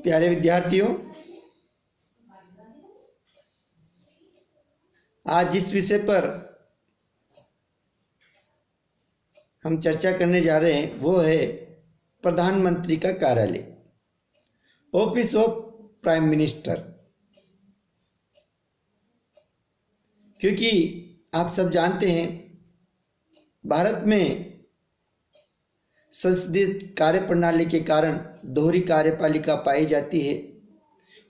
प्यारे विद्यार्थियों, आज जिस विषय पर हम चर्चा करने जा रहे हैं वो है प्रधानमंत्री का कार्यालय, ऑफिस ऑफ प्राइम मिनिस्टर। क्योंकि आप सब जानते हैं भारत में संसदीय कार्यप्रणाली के कारण दोहरी कार्यपालिका पाई जाती है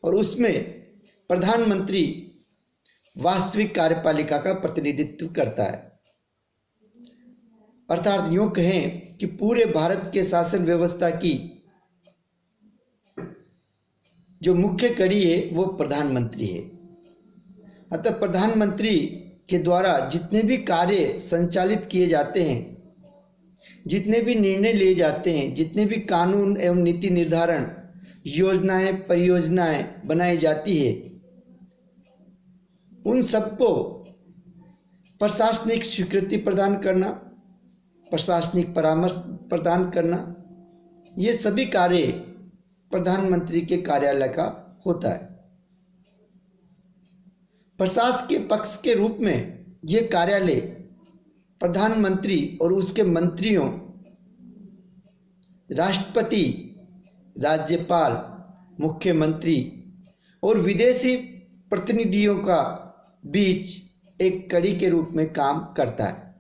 और उसमें प्रधानमंत्री वास्तविक कार्यपालिका का प्रतिनिधित्व करता है। अर्थात यूं कहें कि पूरे भारत के शासन व्यवस्था की जो मुख्य कड़ी है वो प्रधानमंत्री है। अतः प्रधानमंत्री के द्वारा जितने भी कार्य संचालित किए जाते हैं, जितने भी निर्णय लिए जाते हैं, जितने भी कानून एवं नीति निर्धारण, योजनाएं, परियोजनाएं बनाई जाती है, उन सबको प्रशासनिक स्वीकृति प्रदान करना, प्रशासनिक परामर्श प्रदान करना, ये सभी कार्य प्रधानमंत्री के कार्यालय का होता है। प्रशासकीय पक्ष के रूप में ये कार्यालय प्रधानमंत्री और उसके मंत्रियों, राष्ट्रपति, राज्यपाल, मुख्यमंत्री और विदेशी प्रतिनिधियों का बीच एक कड़ी के रूप में काम करता है।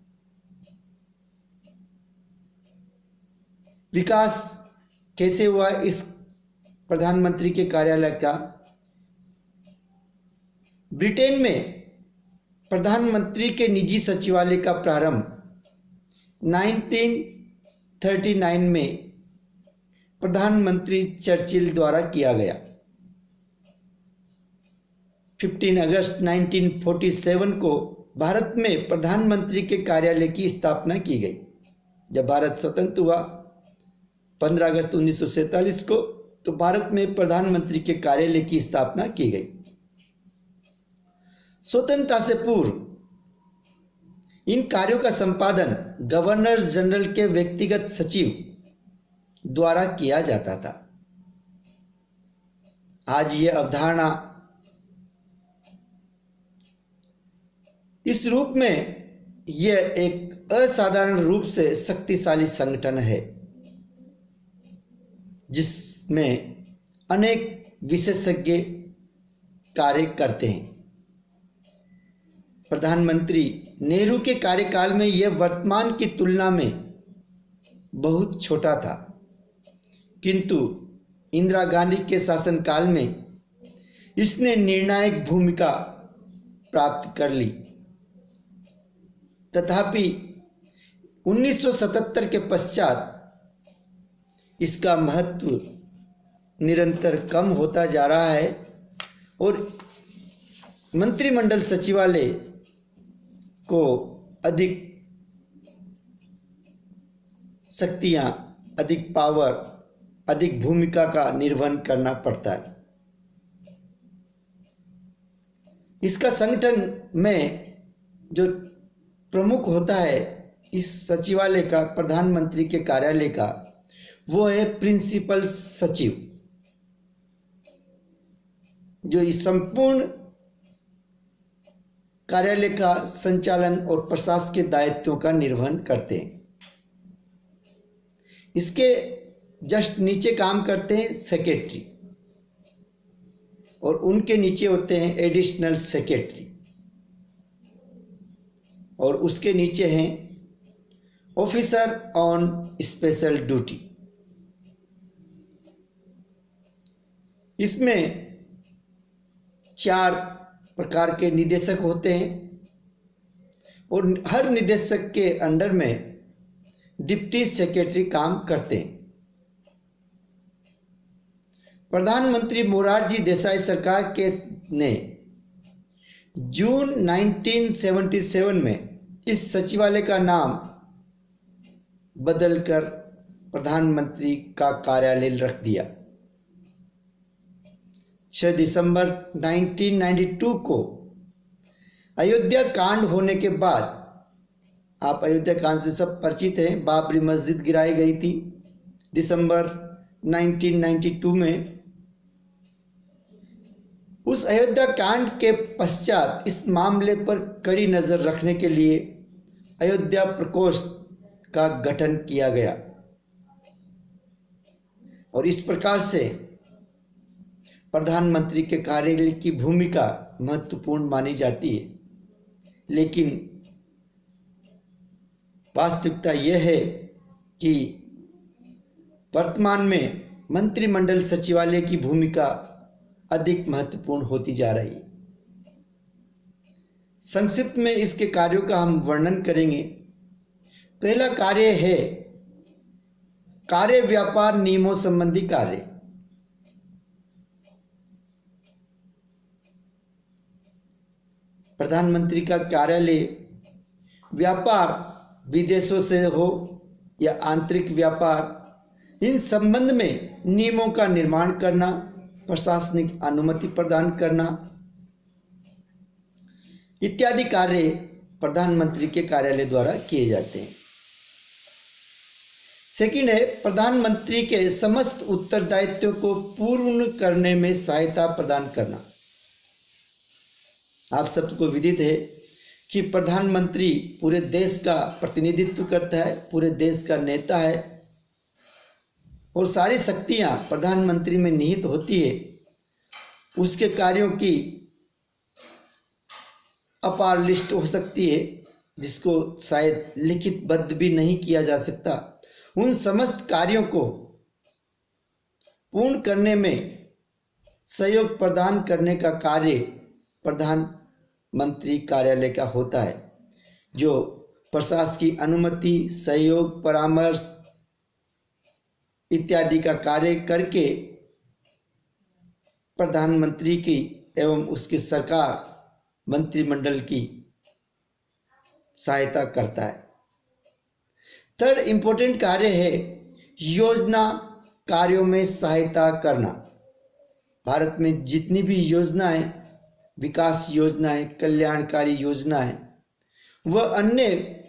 विकास कैसे हुआ इस प्रधानमंत्री के कार्यालय का? ब्रिटेन में प्रधानमंत्री के निजी सचिवालय का प्रारंभ 1939 में प्रधानमंत्री चर्चिल द्वारा किया गया। 15 अगस्त 1947 को भारत में प्रधानमंत्री के कार्यालय की स्थापना की गई। जब भारत स्वतंत्र हुआ 15 अगस्त 1947 को, तो भारत में प्रधानमंत्री के कार्यालय की स्थापना की गई। स्वतंत्रता से पूर्व इन कार्यों का संपादन गवर्नर जनरल के व्यक्तिगत सचिव द्वारा किया जाता था। आज यह अवधारणा इस रूप में यह एक असाधारण रूप से शक्तिशाली संगठन है जिसमें अनेक विशेषज्ञ कार्य करते हैं। प्रधानमंत्री नेहरू के कार्यकाल में यह वर्तमान की तुलना में बहुत छोटा था, किंतु इंदिरा गांधी के शासनकाल में इसने निर्णायक भूमिका प्राप्त कर ली। तथापि 1977 के पश्चात इसका महत्व निरंतर कम होता जा रहा है और मंत्रिमंडल सचिवालय को अधिक शक्तियां, अधिक पावर, अधिक भूमिका का निर्वहन करना पड़ता है। इसका संगठन में जो प्रमुख होता है इस सचिवालय का, प्रधानमंत्री के कार्यालय का, वो है प्रिंसिपल सचिव, जो इस संपूर्ण कार्यालय का संचालन और प्रशासकीय दायित्वों का निर्वहन करते हैं। इसके जस्ट नीचे काम करते हैं सेक्रेटरी और उनके नीचे होते हैं एडिशनल सेक्रेटरी और उसके नीचे हैं ऑफिसर ऑन स्पेशल ड्यूटी। इसमें 4 प्रकार के निदेशक होते हैं और हर निदेशक के अंडर में डिप्टी सेक्रेटरी काम करते हैं। प्रधानमंत्री मोरारजी देसाई सरकार के ने जून 1977 में इस सचिवालय का नाम बदलकर प्रधानमंत्री का कार्यालय रख दिया। 6 दिसंबर 1992 को अयोध्या कांड होने के बाद, आप अयोध्या कांड से सब परिचित हैं, बाबरी मस्जिद गिराई गई थी दिसंबर 1992 में। उस अयोध्या कांड के पश्चात इस मामले पर कड़ी नजर रखने के लिए अयोध्या प्रकोष्ठ का गठन किया गया और इस प्रकार से प्रधानमंत्री के कार्यालय की भूमिका महत्वपूर्ण मानी जाती है। लेकिन वास्तविकता यह है कि वर्तमान में मंत्रिमंडल सचिवालय की भूमिका अधिक महत्वपूर्ण होती जा रही है। संक्षिप्त में इसके कार्यों का हम वर्णन करेंगे। पहला कार्य है कार्य व्यापार नियमों संबंधी कार्य। प्रधानमंत्री का कार्यालय व्यापार विदेशों से हो या आंतरिक व्यापार, इन संबंध में नियमों का निर्माण करना, प्रशासनिक अनुमति प्रदान करना इत्यादि कार्य प्रधानमंत्री के कार्यालय द्वारा किए जाते हैं। सेकंड है प्रधानमंत्री के समस्त उत्तरदायित्वों को पूर्ण करने में सहायता प्रदान करना। आप सबको विदित है कि प्रधानमंत्री पूरे देश का प्रतिनिधित्व करता है, पूरे देश का नेता है और सारी शक्तियां प्रधानमंत्री में निहित होती है। उसके कार्यों की अपार लिस्ट हो सकती है जिसको शायद लिखितबद्ध भी नहीं किया जा सकता। उन समस्त कार्यों को पूर्ण करने में सहयोग प्रदान करने का कार्य प्रधानमंत्री कार्यालय का होता है, जो प्रशासकीय अनुमति, सहयोग, परामर्श इत्यादि का कार्य करके प्रधानमंत्री की एवं उसकी सरकार मंत्रिमंडल की सहायता करता है। थर्ड इंपॉर्टेंट कार्य है योजना कार्यों में सहायता करना। भारत में जितनी भी योजनाएं, विकास योजनाएं, कल्याणकारी योजनाएं, वह अन्य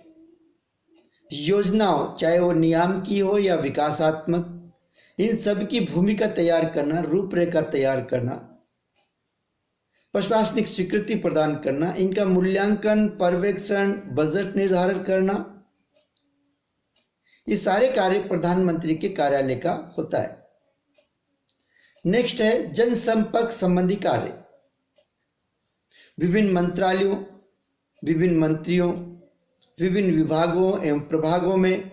योजनाओं, चाहे वो नियामकीय हो या विकासात्मक, इन सब की भूमिका तैयार करना, रूपरेखा तैयार करना, प्रशासनिक स्वीकृति प्रदान करना, इनका मूल्यांकन, पर्यवेक्षण, बजट निर्धारण करना, ये सारे कार्य प्रधानमंत्री के कार्यालय का होता है। नेक्स्ट है जनसंपर्क संबंधी कार्य। विभिन्न मंत्रालयों, विभिन्न मंत्रियों, विभिन्न विभागों एवं प्रभागों में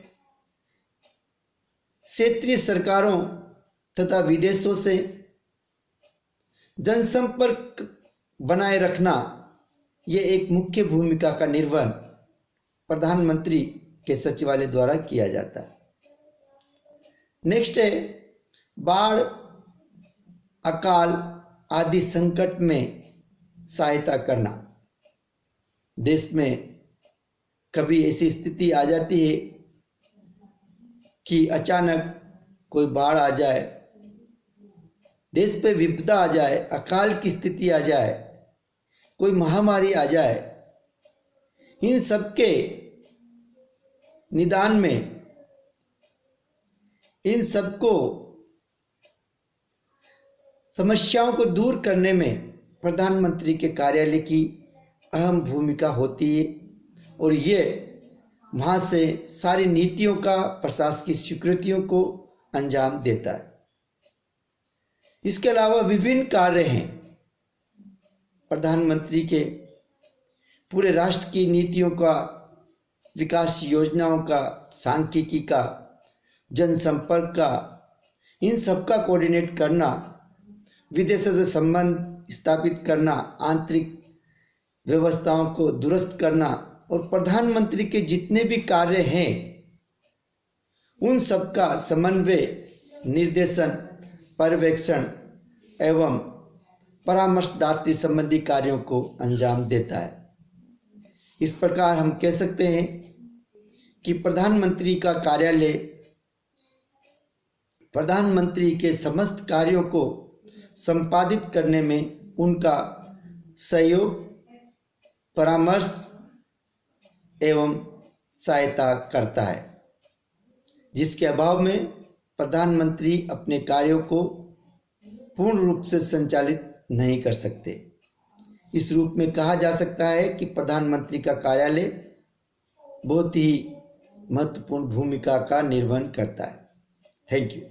क्षेत्रीय सरकारों तथा विदेशों से जनसंपर्क बनाए रखना, यह एक मुख्य भूमिका का निर्वहन प्रधानमंत्री के सचिवालय द्वारा किया जाता है। नेक्स्ट है बाढ़, अकाल आदि संकट में सहायता करना। देश में कभी ऐसी स्थिति आ जाती है कि अचानक कोई बाढ़ आ जाए, देश पे विपदा आ जाए, अकाल की स्थिति आ जाए, कोई महामारी आ जाए, इन सबके निदान में, इन सबको समस्याओं को दूर करने में प्रधानमंत्री के कार्यालय की अहम भूमिका होती है और ये वहाँ से सारी नीतियों का, प्रशासकीय स्वीकृतियों को अंजाम देता है। इसके अलावा विभिन्न कार्य हैं प्रधानमंत्री के, पूरे राष्ट्र की नीतियों का, विकास योजनाओं का, सांख्यिकी का, जनसंपर्क का, इन सबका कोऑर्डिनेट करना, विदेशों से संबंध स्थापित करना, आंतरिक व्यवस्थाओं को दुरुस्त करना और प्रधानमंत्री के जितने भी कार्य हैं उन सबका समन्वय, निर्देशन, पर्यवेक्षण एवं परामर्शदात्री संबंधी कार्यों को अंजाम देता है। इस प्रकार हम कह सकते हैं कि प्रधानमंत्री का कार्यालय प्रधानमंत्री के समस्त कार्यों को संपादित करने में उनका सहयोग, परामर्श एवं सहायता करता है, जिसके अभाव में प्रधानमंत्री अपने कार्यों को पूर्ण रूप से संचालित नहीं कर सकते। इस रूप में कहा जा सकता है कि प्रधानमंत्री का कार्यालय बहुत ही महत्वपूर्ण भूमिका का निर्वहन करता है। Thank you.